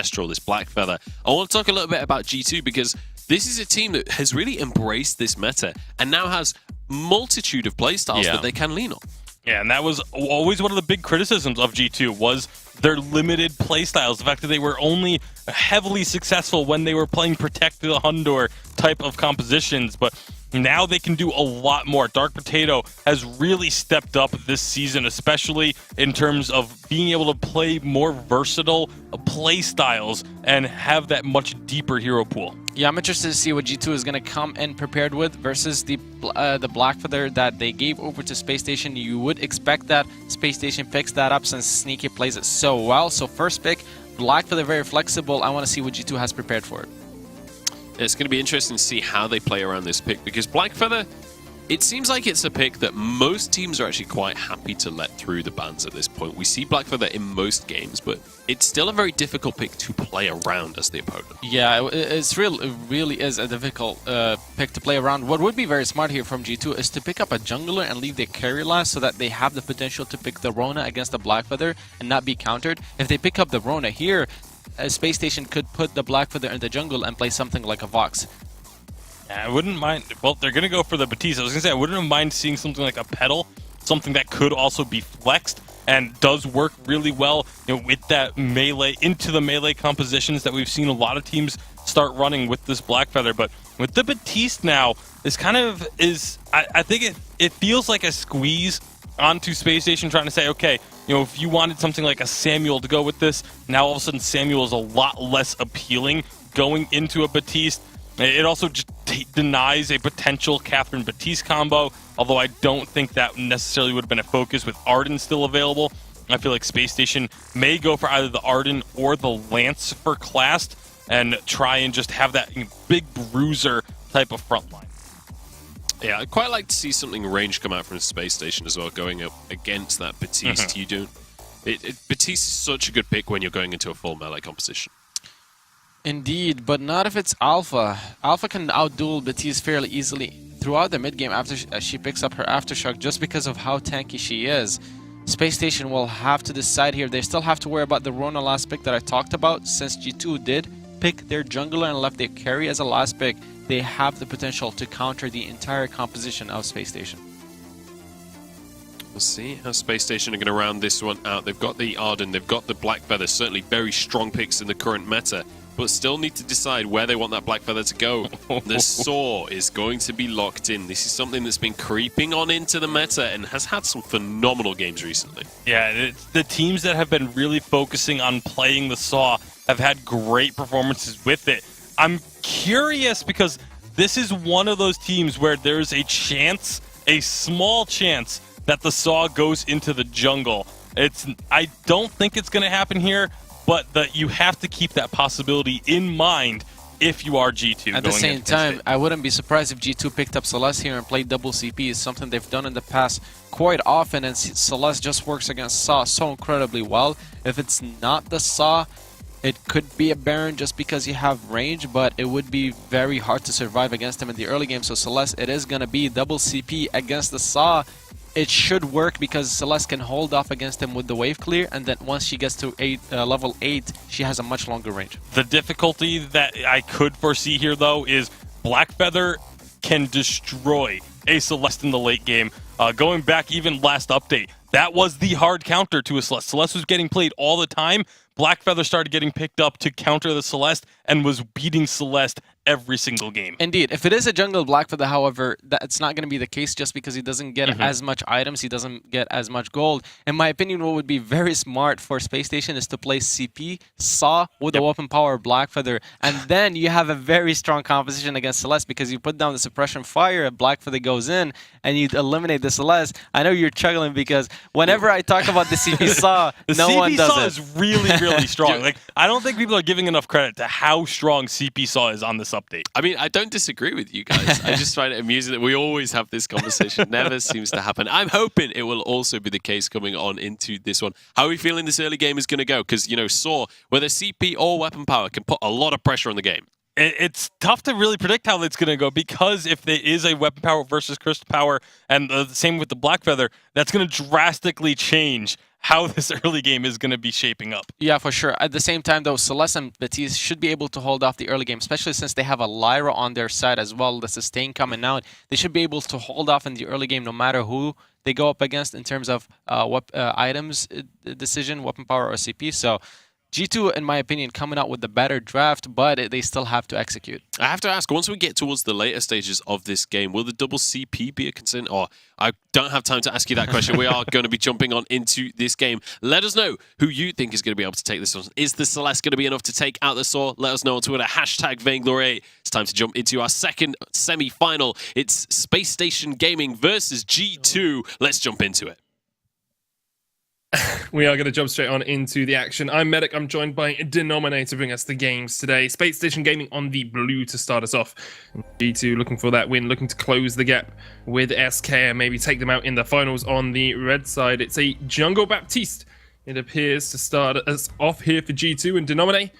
Kestrel, this Blackfeather. I want to talk a little bit about G2 because this is a team that has really embraced this meta and now has multitude of playstyles that they can lean on. Yeah, and that was always one of the big criticisms of G2 was their limited playstyles. The fact that they were only heavily successful when they were playing Protect the Hundor type of compositions, but now they can do a lot more. Dark Potato has really stepped up this season, especially in terms of being able to play more versatile play styles and have that much deeper hero pool. Yeah, I'm interested to see what G2 is going to come in prepared with versus the Blackfeather that they gave over to SpaceStation. You would expect that SpaceStation picks that up since Sneaky plays it so well. So first pick, Blackfeather, very flexible. I want to see what G2 has prepared for it. It's going to be interesting to see how they play around this pick because Blackfeather, it seems like it's a pick that most teams are actually quite happy to let through the bans at this point. We see Blackfeather in most games, but it's still a very difficult pick to play around as the opponent. Yeah, it really is a difficult pick to play around. What would be very smart here from G2 is to pick up a jungler and leave their carry last so that they have the potential to pick the Rona against the Blackfeather and not be countered. If they pick up the Rona here, SpaceStation could put the Blackfeather in the jungle and play something like a Vox. I wouldn't mind. Well, they're going to go for the Batiste. I was going to say, I wouldn't mind seeing something like a Petal, something that could also be flexed and does work really well, with that melee, into the melee compositions that we've seen a lot of teams start running with this Blackfeather. But with the Batiste now, this kind of is, I think it feels like a squeeze onto SpaceStation trying to say, okay, if you wanted something like a Samuel to go with this, now all of a sudden Samuel is a lot less appealing going into a Batiste. It also just denies a potential Catherine Batiste combo, although I don't think that necessarily would have been a focus with Arden still available. I feel like SpaceStation may go for either the Arden or the Lance for Clast and try and just have that big bruiser type of front line. Yeah, I'd quite like to see something range come out from SpaceStation as well, going up against that Batiste. You don't. Batiste is such a good pick when you're going into a full melee composition. Indeed, but not if it's Alpha. Alpha can outduel Batiste fairly easily throughout the mid game after she picks up her Aftershock just because of how tanky she is. SpaceStation will have to decide here. They still have to worry about the Rona last pick that I talked about. Since G2 did pick their jungler and left their carry as a last pick, they have the potential to counter the entire composition of SpaceStation. We'll see how SpaceStation are going to round this one out. They've got the Arden, they've got the Blackfeather, certainly very strong picks in the current meta, but still need to decide where they want that Blackfeather to go. The Saw is going to be locked in. This is something that's been creeping on into the meta and has had some phenomenal games recently. Yeah, the teams that have been really focusing on playing the Saw have had great performances with it. I'm curious because this is one of those teams where there's a chance, a small chance, that the Saw goes into the jungle. I don't think it's going to happen here, but you have to keep that possibility in mind if you are G2. At the same time, I wouldn't be surprised if G2 picked up Celeste here and played double CP. It's something they've done in the past quite often, and Celeste just works against Saw so incredibly well. If it's not the Saw, it could be a Baron just because you have range, but it would be very hard to survive against him in the early game. So Celeste, it is going to be double CP against the Saw. It should work because Celeste can hold off against him with the wave clear, and then once she gets to level 8, she has a much longer range. The difficulty that I could foresee here, though, is Blackfeather can destroy a Celeste in the late game. Going back even last update, that was the hard counter to a Celeste. Celeste was getting played all the time. Blackfeather started getting picked up to counter the Celeste and was beating Celeste every single game. Indeed. If it is a jungle Blackfeather, however, that's not going to be the case just because he doesn't get as much items, he doesn't get as much gold. In my opinion, what would be very smart for SpaceStation is to play CP, Saw with a weapon power Blackfeather, and then you have a very strong composition against Celeste because you put down the suppression fire, Blackfeather goes in, and you eliminate the Celeste. I know you're chuckling because whenever I talk about the CP Saw, no one does it. The CP Saw is really strong. Like, I don't think people are giving enough credit to how strong CP Saw is on this update. I mean, I don't disagree with you guys. I just find it amusing that we always have this conversation. Never seems to happen. I'm hoping it will also be the case coming on into this one. How are we feeling this early game is going to go? Because, Saw, whether CP or weapon power, can put a lot of pressure on the game. It's tough to really predict how it's going to go because if there is a weapon power versus crystal power, and the same with the Blackfeather, that's going to drastically change how this early game is going to be shaping up. Yeah, for sure. At the same time, though, Celeste and Betis should be able to hold off the early game, especially since they have a Lyra on their side as well, the sustain coming out. They should be able to hold off in the early game no matter who they go up against in terms of items decision, weapon power, or CP. So G2, in my opinion, coming out with the better draft, but they still have to execute. I have to ask, once we get towards the later stages of this game, will the double CP be a concern? Or I don't have time to ask you that question. We are going to be jumping on into this game. Let us know who you think is going to be able to take this one. Is the Celeste going to be enough to take out the Saw? Let us know on Twitter, #Vainglory. It's time to jump into our second semi-final. It's SpaceStation Gaming versus G2. Let's jump into it. We are going to jump straight on into the action. I'm Medic. I'm joined by Denominator to bring us the games today. SpaceStation Gaming on the blue to start us off. G2 looking for that win, looking to close the gap with SK and maybe take them out in the finals on the red side. It's a Jungle Baptiste, it appears, to start us off here for G2. And Denominator,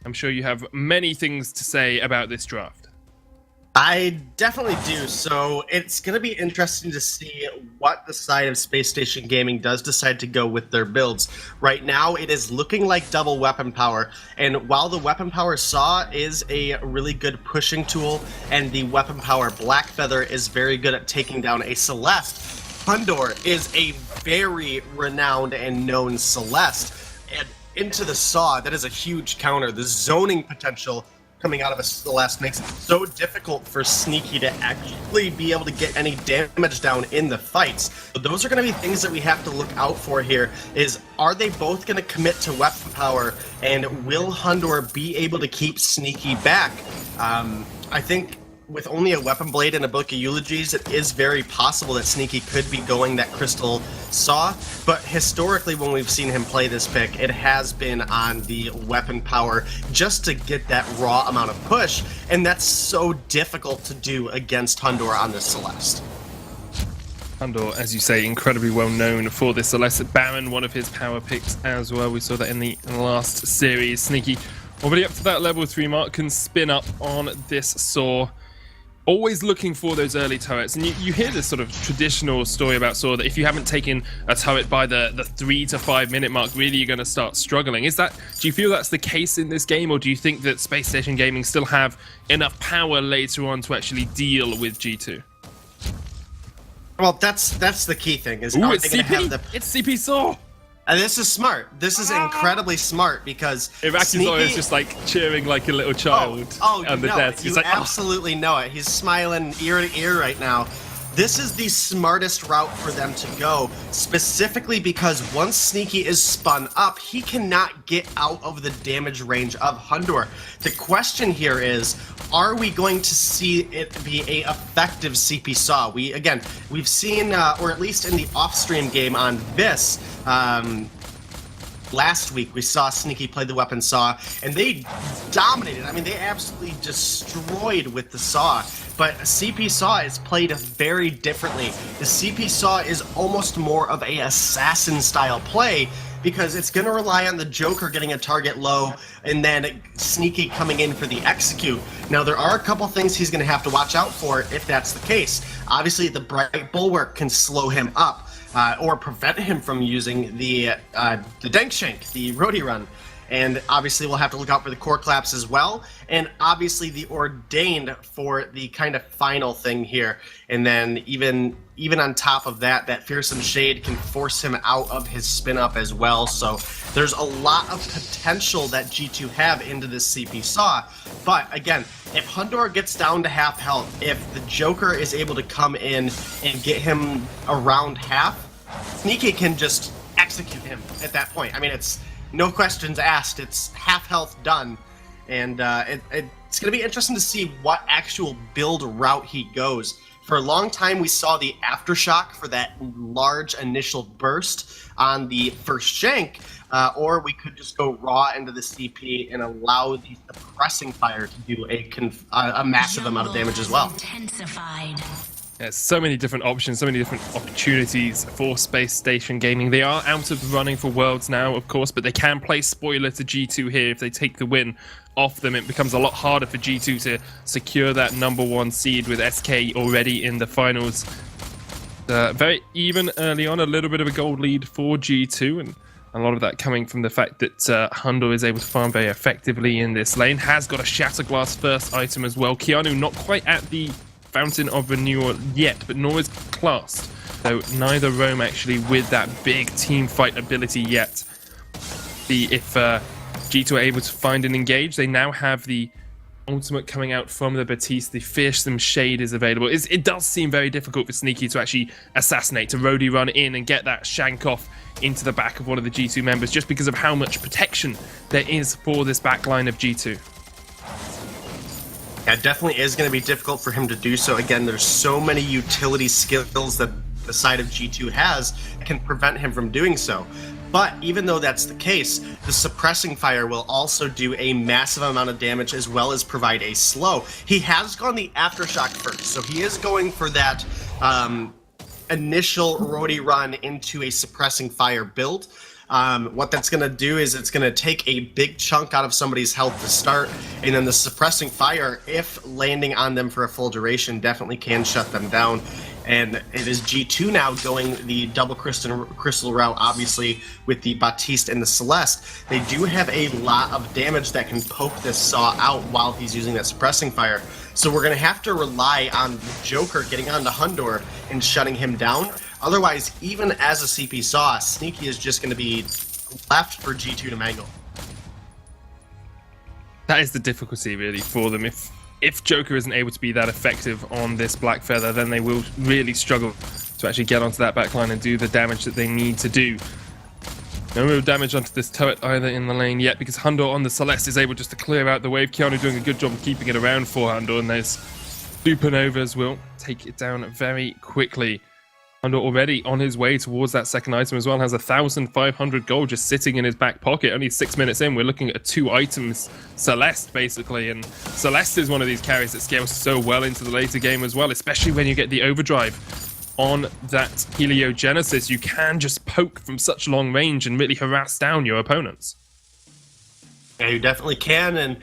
I'm sure you have many things to say about this draft. I definitely do. So it's going to be interesting to see what the side of SpaceStation Gaming does decide to go with their builds. Right now, it is looking like double weapon power. And while the weapon power Saw is a really good pushing tool, and the weapon power Black Feather is very good at taking down a Celeste, Hundor is a very renowned and known Celeste. And into the Saw, that is a huge counter. The zoning potential coming out of a Celeste makes it so difficult for Sneaky to actually be able to get any damage down in the fights. So those are going to be things that we have to look out for here, is are they both going to commit to weapon power, and will Hundor be able to keep Sneaky back? I think with only a weapon blade and a book of eulogies, it is very possible that Sneaky could be going that crystal Saw, but historically when we've seen him play this pick, it has been on the weapon power just to get that raw amount of push, and that's so difficult to do against Hundor on this Celeste. Hundor, as you say, incredibly well known for this Celeste. Baron, one of his power picks as well. We saw that in the last series. Sneaky, already up to that level 3 mark, can spin up on this Saw. Always looking for those early turrets, and you hear this sort of traditional story about Saw that if you haven't taken a turret by the 3 to 5 minute mark, really you're going to start struggling. Do you feel that's the case in this game, or do you think that SpaceStation Gaming still have enough power later on to actually deal with G2? Well, that's the key thing. Is Ooh, are it's they going to have the? It's CP Saw. And this is smart. This is incredibly smart because Iraqi's is just like cheering like a little child on the desk. You absolutely know it. He's smiling ear to ear right now. This is the smartest route for them to go, specifically because once Sneaky is spun up, he cannot get out of the damage range of Hundor. The question here is, are we going to see it be a effective CP Saw? We've seen, or at least in the off-stream game on this, last week we saw Sneaky play the weapon Saw, and they dominated. I mean, they absolutely destroyed with the Saw. But CP Saw is played very differently. The CP Saw is almost more of a assassin-style play, because it's going to rely on the Joker getting a target low and then Sneaky coming in for the execute. Now, there are a couple things he's going to have to watch out for if that's the case. Obviously, the Bright Bulwark can slow him up or prevent him from using the Dank Shank, the Roadie Run. And obviously we'll have to look out for the core collapse as well, and obviously the Ordained for the kind of final thing here. And then even on top of that, that Fearsome Shade can force him out of his spin up as well. So there's a lot of potential that G2 have into this CP Saw. But again, if Hundor gets down to half health, if the Joker is able to come in and get him around half, Sneaky can just execute him at that point. I mean, it's no questions asked. It's half health done. And it's going to be interesting to see what actual build route he goes. For a long time, we saw the Aftershock for that large initial burst on the first Shank, or we could just go raw into the CP and allow the suppressing fire to do a massive amount of damage as well. Intensified. There's so many different options, so many different opportunities for SpaceStation Gaming. They are out of the running for Worlds now, of course, but they can play spoiler to G2 here. If they take the win off them, it becomes a lot harder for G2 to secure that #1 seed with SK already in the finals. Very even early on, a little bit of a gold lead for G2, and a lot of that coming from the fact that Hundo is able to farm very effectively in this lane. Has got a Shatterglass first item as well. Keanu not quite at the Fountain of Renewal yet, but nor is Classed. So neither roam actually with that big team fight ability yet. See if G2 are able to find and engage. They now have the ultimate coming out from the Batiste. The Fearsome Shade is available. It does seem very difficult for Sneaky to actually assassinate, to roadie run in and get that shank off into the back of one of the G2 members, just because of how much protection there is for this backline of G2. Yeah, it definitely is going to be difficult for him to do so. Again, there's so many utility skills that the side of G2 has that can prevent him from doing so. But even though that's the case, the Suppressing Fire will also do a massive amount of damage as well as provide a slow. He has gone the Aftershock first, so he is going for that initial roadie run into a Suppressing Fire build. What that's going to do is it's going to take a big chunk out of somebody's health to start, and then the Suppressing Fire, if landing on them for a full duration, definitely can shut them down. And it is G2 now going the double crystal route, obviously, with the Batiste and the Celeste. They do have a lot of damage that can poke this Saw out while he's using that Suppressing Fire. So we're going to have to rely on the Joker getting onto Hundor and shutting him down. Otherwise, even as a CP Saw, Sneaky is just going to be left for G2 to mangle. That is the difficulty, really, for them. If Joker isn't able to be that effective on this Black Feather, then they will really struggle to actually get onto that backline and do the damage that they need to do. No real damage onto this turret either in the lane yet, because Hundo on the Celeste is able just to clear out the wave. Keanu doing a good job of keeping it around for Hundo, and those Supernovas will take it down very quickly. Hundo already on his way towards that second item as well, has 1,500 gold just sitting in his back pocket. Only 6 minutes in, we're looking at a 2 items Celeste, basically, and Celeste is one of these carries that scales so well into the later game as well, especially when you get the overdrive on that Heliogenesis. You can just poke from such long range and really harass down your opponents. Yeah, you definitely can, and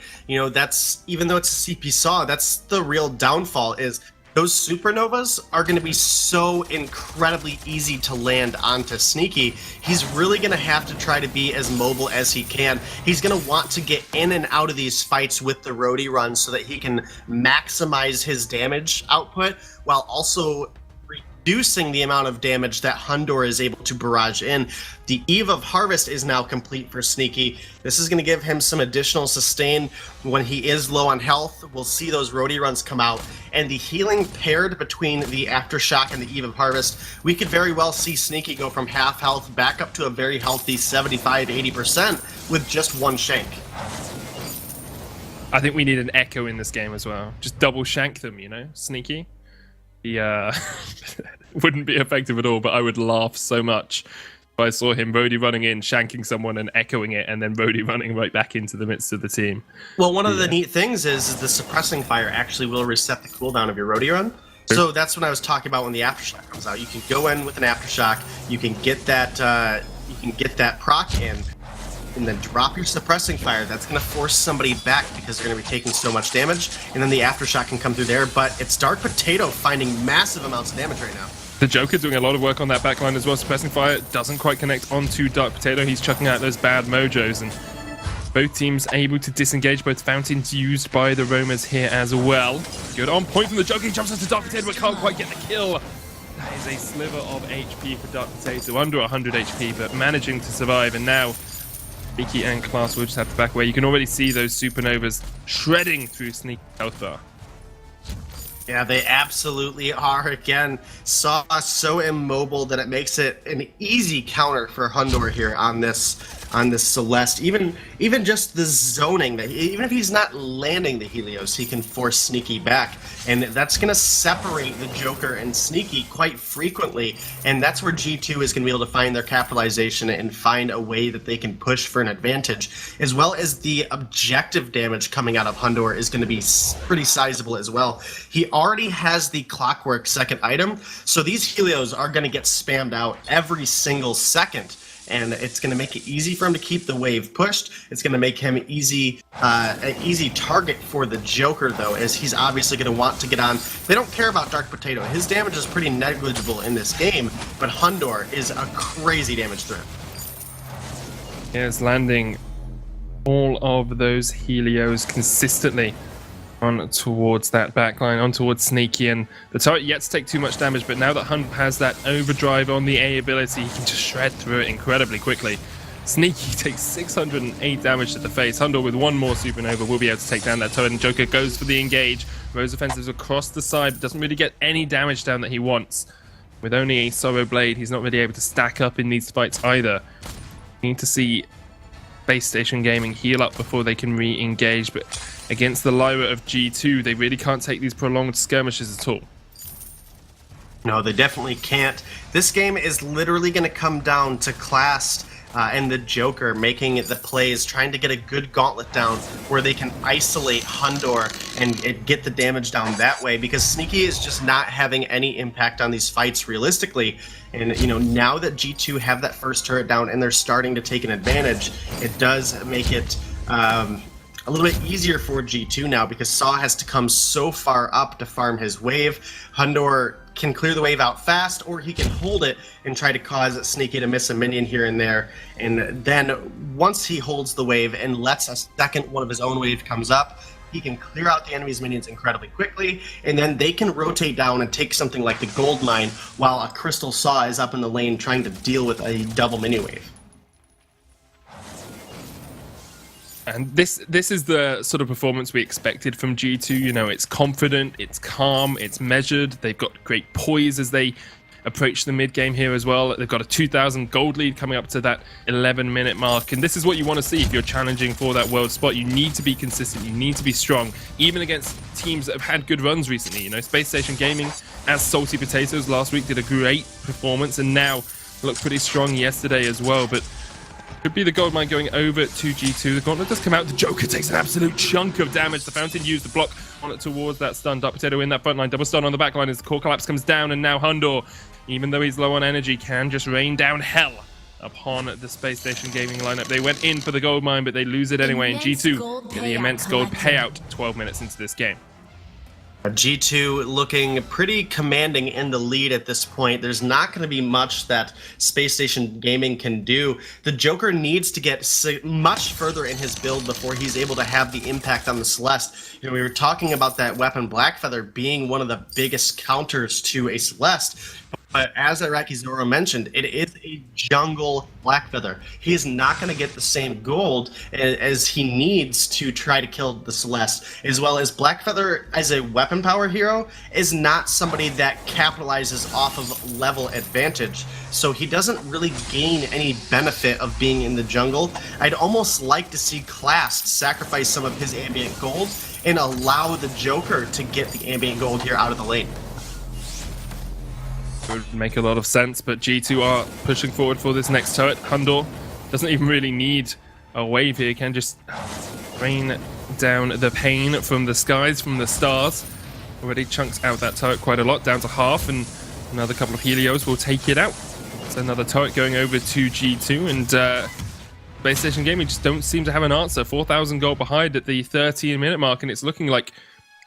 that's, even though it's a CP Saw, that's the real downfall, is those Supernovas are going to be so incredibly easy to land onto Sneaky. He's really going to have to try to be as mobile as he can. He's going to want to get in and out of these fights with the roadie run so that he can maximize his damage output while also reducing the amount of damage that Hundor is able to barrage in. The Eve of Harvest is now complete for Sneaky. This is going to give him some additional sustain when he is low on health. We'll see those roadie runs come out, and the healing paired between the Aftershock and the Eve of Harvest, we could very well see Sneaky go from half health back up to a very healthy 75-80% with just one shank. I think we need an Echo in this game as well. Just double shank them, Sneaky. He wouldn't be effective at all, but I would laugh so much if I saw him roadie running in, shanking someone and echoing it, and then roadie running right back into the midst of the team. Well, one of the neat things is the Suppressing Fire actually will reset the cooldown of your roadie run. So that's what I was talking about when the Aftershock comes out. You can go in with an Aftershock, you can get that proc in, and then drop your Suppressing Fire. That's going to force somebody back because they're going to be taking so much damage, and then the Aftershock can come through there. But it's Dark Potato finding massive amounts of damage right now. The Joker doing a lot of work on that backline as well. Suppressing Fire doesn't quite connect onto Dark Potato. He's chucking out those bad mojos, and both teams able to disengage. Both fountains used by the roamers here as well. Good on point from the Joker. He jumps into Dark Potato but can't quite get the kill. That is a sliver of HP for Dark Potato, under 100 HP, but managing to survive. And now Sneaky and Class will just have to back away. You can already see those Supernovas shredding through Sneaky health bar. Yeah, they absolutely are. Again, Saw so immobile that it makes it an easy counter for Hundor here on this Celeste. Even just the zoning, that even if he's not landing the Helios, he can force Sneaky back, and that's going to separate the Joker and Sneaky quite frequently. And that's where G2 is going to be able to find their capitalization and find a way that they can push for an advantage, as well as the objective damage coming out of Hundor is going to be pretty sizable as well. He already has the Clockwork second item, so these Helios are going to get spammed out every single second. and it's going to make it easy for him to keep the wave pushed. It's going to make him an easy target for the Joker, though, as he's obviously going to want to get on. They don't care about Dark Potato. His damage is pretty negligible in this game, but Hundor is a crazy damage threat. Here's landing all of those Helios consistently on towards that backline, on towards Sneaky, and the turret yet to take too much damage, but now that Hunt has that overdrive on the A ability, he can just shred through it incredibly quickly. Sneaky takes 608 damage to the face. Hundor with one more supernova will be able to take down that turret, and Joker goes for the engage. Rose offensives across the side, but doesn't really get any damage down that he wants. With only a Sorrow Blade, he's not really able to stack up in these fights either. We need to see SpaceStation Gaming heal up before they can re-engage, but against the Lyra of G2, they really can't take these prolonged skirmishes at all. No, they definitely can't. This game is literally going to come down to Class and the Joker making the plays, trying to get a good gauntlet down where they can isolate Hundor and get the damage down that way, because Sneaky is just not having any impact on these fights realistically. And, you know, now that G2 have that first turret down and they're starting to take an advantage, it does make it a little bit easier for G2 now, because Saw has to come so far up to farm his wave. Hundor can clear the wave out fast, or he can hold it and try to cause Sneaky to miss a minion here and there. And then once he holds the wave and lets a second one of his own wave comes up, he can clear out the enemy's minions incredibly quickly, and then they can rotate down and take something like the gold mine while a Crystal Saw is up in the lane trying to deal with a double mini wave. And this is the sort of performance we expected from G2. You know, it's confident, it's calm, it's measured. They've got great poise as they approach the mid game here as well. They've got a 2,000 gold lead coming up to that 11-minute mark. And this is what you want to see if you're challenging for that world spot. You need to be consistent. You need to be strong, even against teams that have had good runs recently. You know, SpaceStation Gaming, as Salty Potatoes last week, did a great performance and now looked pretty strong yesterday as well. But could be the gold mine going over to G2. The gauntlet does come out. The Joker takes an absolute chunk of damage. The Fountain used the block on it towards that stun. Dark Potato in that front line. Double stun on the back line as the core collapse comes down. And now Hundor, even though he's low on energy, can just rain down hell upon the SpaceStation Gaming lineup. They went in for the gold mine, but they lose it anyway. And G2 get the immense gold payout 12 minutes into this game. G2 looking pretty commanding in the lead at this point. There's not going to be much that SpaceStation Gaming can do. The Joker needs to get much further in his build before he's able to have the impact on the Celeste. You know, we were talking about that weapon Blackfeather being one of the biggest counters to a Celeste. But as Iraqi Zoro mentioned, it is a jungle Blackfeather. He is not going to get the same gold as he needs to try to kill the Celeste, as well as Blackfeather as a weapon power hero is not somebody that capitalizes off of level advantage. So he doesn't really gain any benefit of being in the jungle. I'd almost like to see Class sacrifice some of his ambient gold and allow the Joker to get the ambient gold here out of the lane. Would make a lot of sense, but G2 are pushing forward for this next turret. Hundor doesn't even really need a wave here, can just rain down the pain from the skies, from the stars. Already chunks out that turret quite a lot, down to half, and another couple of Helios will take it out. It's another turret going over to G2, and SpaceStation Gaming just don't seem to have an answer. 4,000 gold behind at the 13-minute mark, and it's looking like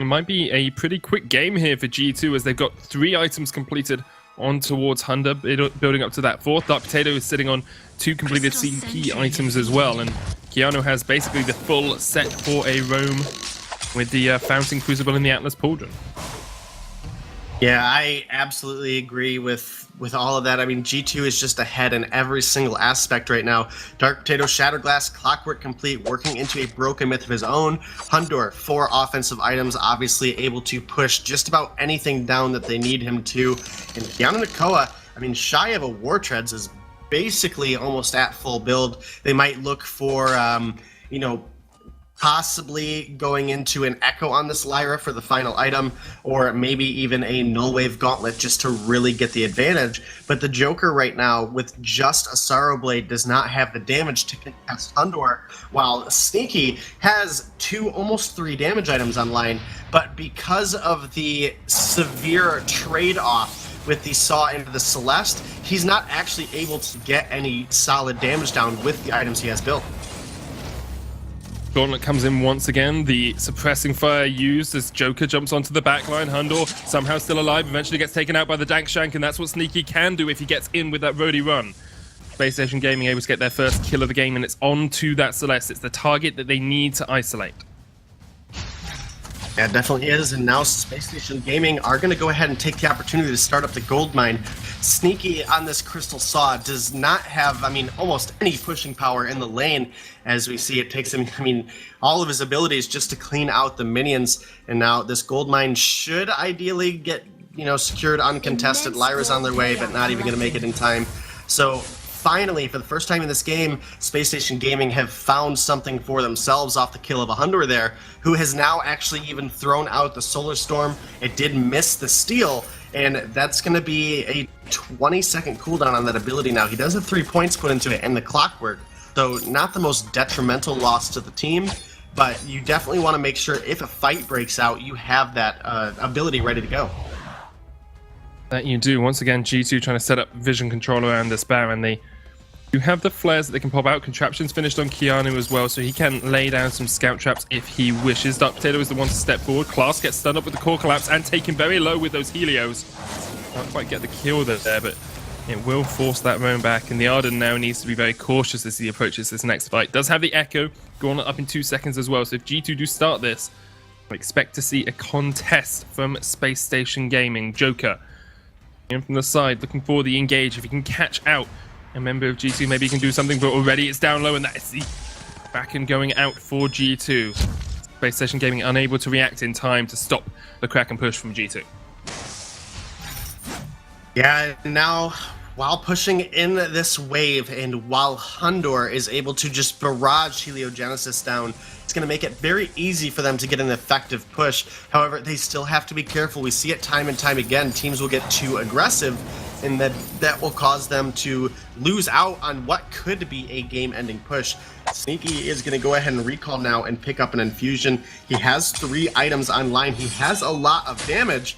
it might be a pretty quick game here for G2 as they've got 3 items completed on towards Hunter, building up to that 4th. Dark Potato is sitting on 2 completed CP items as well, and Keanu has basically the full set for a roam with the Fountain Crucible and the Atlas Pauldron. Yeah, I absolutely agree with all of that. I mean, G2 is just ahead in every single aspect right now. Dark Potato, Shatterglass, Clockwork Complete, working into a broken myth of his own. Hundor, 4 offensive items, obviously able to push just about anything down that they need him to. And Keanu Nakoa, I mean, shy of a War Treads, is basically almost at full build. They might look for, you know, possibly going into an Echo on this Lyra for the final item, or maybe even a Null Wave Gauntlet just to really get the advantage. But the Joker right now, with just a Sorrow Blade, does not have the damage to contest Hundor, while Sneaky has 2, almost 3 damage items online. But because of the severe trade-off with the Saw into the Celeste, he's not actually able to get any solid damage down with the items he has built. Gauntlet comes in once again, the suppressing fire used as Joker jumps onto the backline. Hundor somehow still alive, eventually gets taken out by the Dank Shank, and that's what Sneaky can do if he gets in with that roadie run. SpaceStation Gaming able to get their first kill of the game, and it's on to that Celeste. It's the target that they need to isolate. Yeah, it definitely is, and now SpaceStation Gaming are going to go ahead and take the opportunity to start up the gold mine. Sneaky on this Crystal Saw does not have, almost any pushing power in the lane. As we see, it takes him, all of his abilities just to clean out the minions. And now this gold mine should ideally get, secured uncontested. Lyra's on their way, but not even going to make it in time. So finally, for the first time in this game, SpaceStation Gaming have found something for themselves off the kill of a Hunter there, who has now actually even thrown out the Solar Storm. It did miss the steal, and that's going to be a 20-second cooldown on that ability now. He does have 3 points put into it and the clockwork, so not the most detrimental loss to the team, but you definitely want to make sure if a fight breaks out, you have that ability ready to go. That you do. Once again, G2 trying to set up vision control around this Baron. They do have the flares that they can pop out. Contraptions finished on Keanu as well, so he can lay down some scout traps if he wishes. Dark Potato is the one to step forward. Class gets stunned up with the core collapse and taken very low with those Helios. Can't quite get the kill there, but it will force that roam back, and the Arden now needs to be very cautious as he approaches this next fight. Does have the Echo going up in 2 seconds as well, so if G2 do start this, I expect to see a contest from SpaceStation Gaming. Joker in from the side, looking for the engage. If he can catch out a member of G2, maybe he can do something, but already it's down low, and that is the back and going out for G2. SpaceStation Gaming unable to react in time to stop the Kraken push from G2. Yeah, now, while pushing in this wave, and while Hundor is able to just barrage Heliogenesis down, it's going to make it very easy for them to get an effective push. However, they still have to be careful. We see it time and time again. Teams will get too aggressive, and that will cause them to lose out on what could be a game-ending push. Sneaky is going to go ahead and recall now and pick up an infusion. He has 3 items online. He has a lot of damage.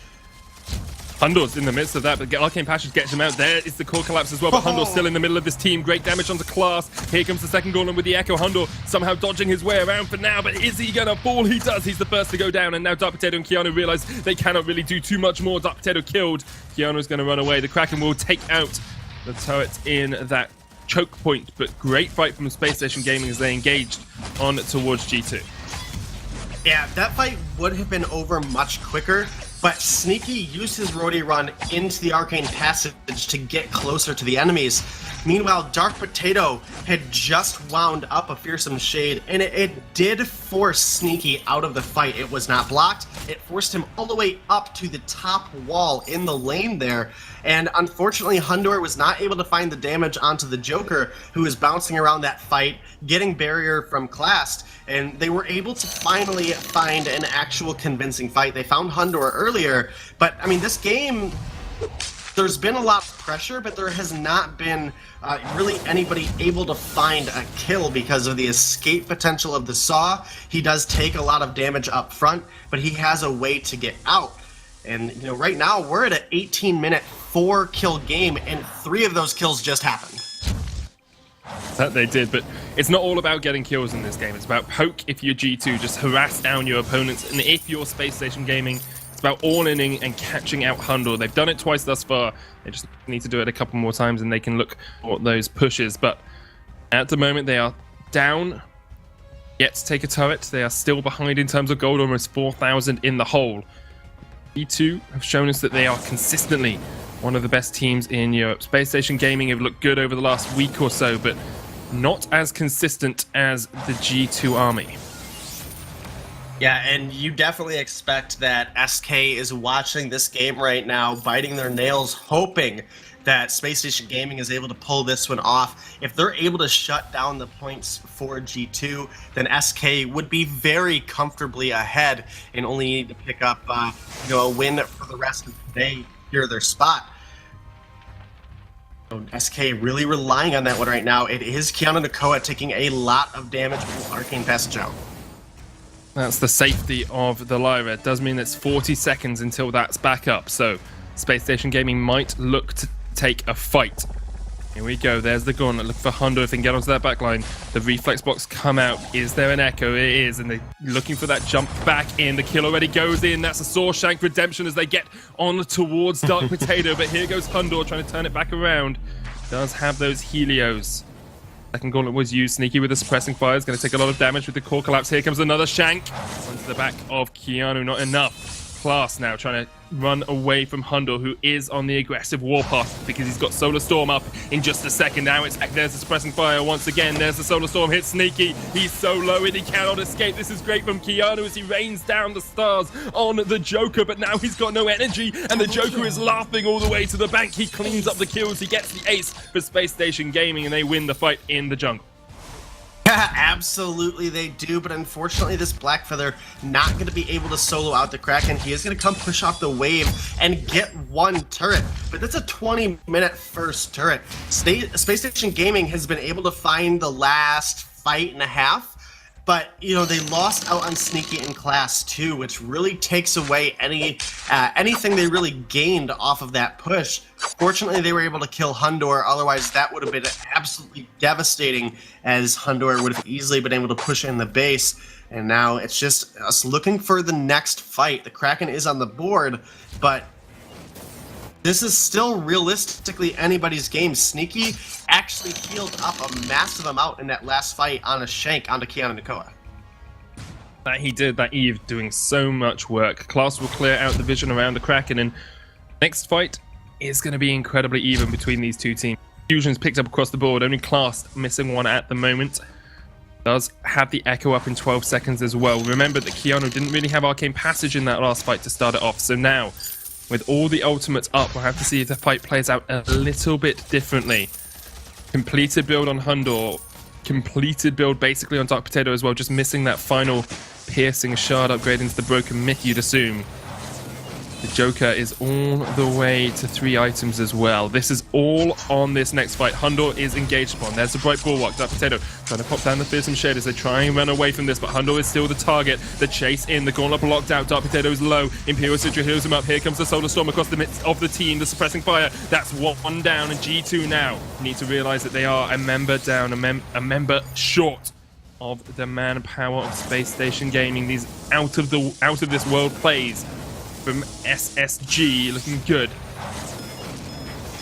Hundor's in the midst of that, but Arcane Passion gets him out. There is the core collapse as well, but Hundor's still in the middle of this team. Great damage onto Class. Here comes the second Golem with the Echo. Hundor somehow dodging his way around for now, but is he going to fall? He does. He's the first to go down, and now Dark Potato and Keanu realize they cannot really do too much more. Dark Potato killed. Keanu's going to run away. The Kraken will take out the turret in that choke point, but great fight from SpaceStation Gaming as they engaged on towards G2. Yeah, that fight would have been over much quicker, but Sneaky used his roadie run into the Arcane Passage to get closer to the enemies. Meanwhile, Dark Potato had just wound up a Fearsome Shade, and it did force Sneaky out of the fight. It was not blocked. It forced him all the way up to the top wall in the lane there, and unfortunately, Hundor was not able to find the damage onto the Joker, who was bouncing around that fight, getting barrier from Clast, and they were able to finally find an actual convincing fight. They found Hundor earlier, but this game, there's been a lot of pressure, but there has not been really anybody able to find a kill because of the escape potential of the Saw. He does take a lot of damage up front, but he has a way to get out. And right now we're at an 18-minute 4-kill game, and 3 of those kills just happened. That they did, but it's not all about getting kills in this game. It's about poke if you're G2, just harass down your opponents, and if you're SpaceStation Gaming, it's about all-inning and catching out Hundor. They've done it twice thus far. They just need to do it a couple more times, and they can look for those pushes. But at the moment, they are down yet to take a turret. They are still behind in terms of gold, almost 4,000 in the hole. G2 have shown us that they are consistently one of the best teams in Europe. SpaceStation Gaming have looked good over the last week or so, but not as consistent as the G2 army. Yeah, and you definitely expect that SK is watching this game right now, biting their nails, hoping that SpaceStation Gaming is able to pull this one off. If they're able to shut down the points for G2, then SK would be very comfortably ahead and only need to pick up a win for the rest of the day, secure their spot. So SK really relying on that one right now. It is Keanu Nakoa taking a lot of damage from Arcane Passage out. That's the safety of the Lyra. It does mean it's 40 seconds until that's back up, so SpaceStation Gaming might look to take a fight. Here we go. There's the gauntlet. Look for Hundo if they can get onto that backline. The reflex box come out. Is there an echo? It is. And they're looking for that jump back in. The kill already goes in. That's a Saw Shank redemption as they get on towards Dark Potato. But here goes Hundo trying to turn it back around. Does have those Helios. Second gauntlet was used. Sneaky with the suppressing fire. Is going to take a lot of damage with the core collapse. Here comes another Shank. Onto the back of Keanu. Not enough. Class now trying to run away from Hundo, who is on the aggressive warpath because he's got Solar Storm up in just a second. Now it's back. There's the suppressing fire once again. There's the Solar Storm. Hits Sneaky. He's so low and he cannot escape. This is great from Keanu as he rains down the stars on the Joker, but now he's got no energy and the Joker is laughing all the way to the bank. He cleans up the kills. He gets the ace for SpaceStation Gaming and they win the fight in the jungle. Absolutely they do, but unfortunately this Blackfeather not going to be able to solo out the Kraken. He is going to come push off the wave and get one turret, but that's a 20-minute first turret. SpaceStation Gaming has been able to find the last fight and a half, but you know they lost out on Sneaky in Class 2, which really takes away anything they really gained off of that push. Fortunately, they were able to kill Hundor, otherwise that would have been absolutely devastating, as Hundor would have easily been able to push in the base. And now it's just us looking for the next fight. The Kraken is on the board, but this is still realistically anybody's game. Sneaky actually healed up a massive amount in that last fight on a Shank onto Keanu Nakoa. That he did, that Eve doing so much work. Class will clear out the vision around the Kraken, and next fight is going to be incredibly even between these two teams. Fusion's picked up across the board, only Class missing one at the moment. Does have the Echo up in 12 seconds as well. Remember that Keanu didn't really have Arcane Passage in that last fight to start it off, so now, with all the ultimates up, we'll have to see if the fight plays out a little bit differently. Completed build on Hundor, completed build basically on Dark Potato as well, just missing that final piercing shard upgrade into the broken myth, you'd assume. The Joker is all the way to 3 items as well. This is all on this next fight. Hundor is engaged upon. There's the Bright Bulwark. Dark Potato trying to pop down the Fearsome Shade as they try and run away from this, but Hundor is still the target. The chase in, the Gauntlet blocked out. Dark Potato is low. Imperial Citra heals him up. Here comes the Solar Storm across the midst of the team. The suppressing fire. That's one down, and G2 now need to realize that they are a member down, a member short of the manpower of SpaceStation Gaming. These out of this world plays from SSG looking good.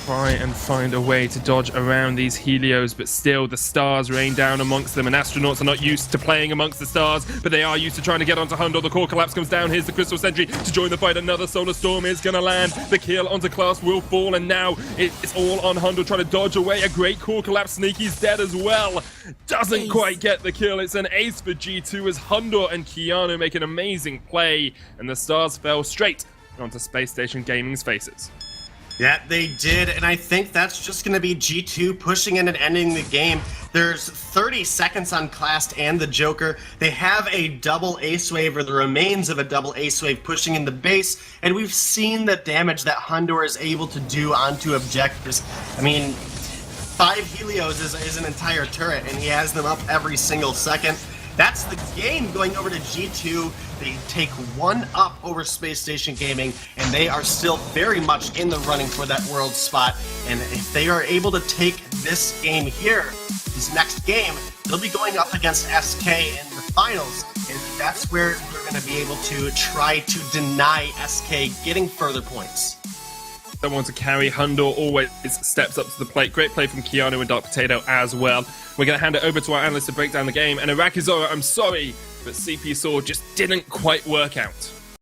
Try and find a way to dodge around these Helios, but still the stars rain down amongst them, and astronauts are not used to playing amongst the stars, but they are used to trying to get onto Hundor. The core collapse comes down. Here's the Crystal Sentry to join the fight. Another Solar Storm is going to land. The kill onto Class will fall, and now it's all on Hundor trying to dodge away. A great core collapse. Sneaky's dead as well. Doesn't quite get the kill. It's an ace for G2 as Hundor and Keanu make an amazing play, and the stars fell straight onto SpaceStation Gaming's faces. Yeah, they did, and I think that's just going to be G2 pushing in and ending the game. There's 30 seconds on Class and the Joker. They have a double ace wave, or the remains of a double ace wave, pushing in the base, and we've seen the damage that Hundor is able to do onto objectives. I mean, 5 Helios is an entire turret, and he has them up every single second. That's the game going over to G2. They take one up over SpaceStation Gaming, and they are still very much in the running for that world spot. And if they are able to take this game here, this next game, they'll be going up against SK in the finals. And that's where they're going to be able to try to deny SK getting further points. Someone to carry. Hundor always steps up to the plate. Great play from Keanu and Dark Potato as well. We're going to hand it over to our analyst to break down the game. And Irakizora, I'm sorry, but CP Saw just didn't quite work out.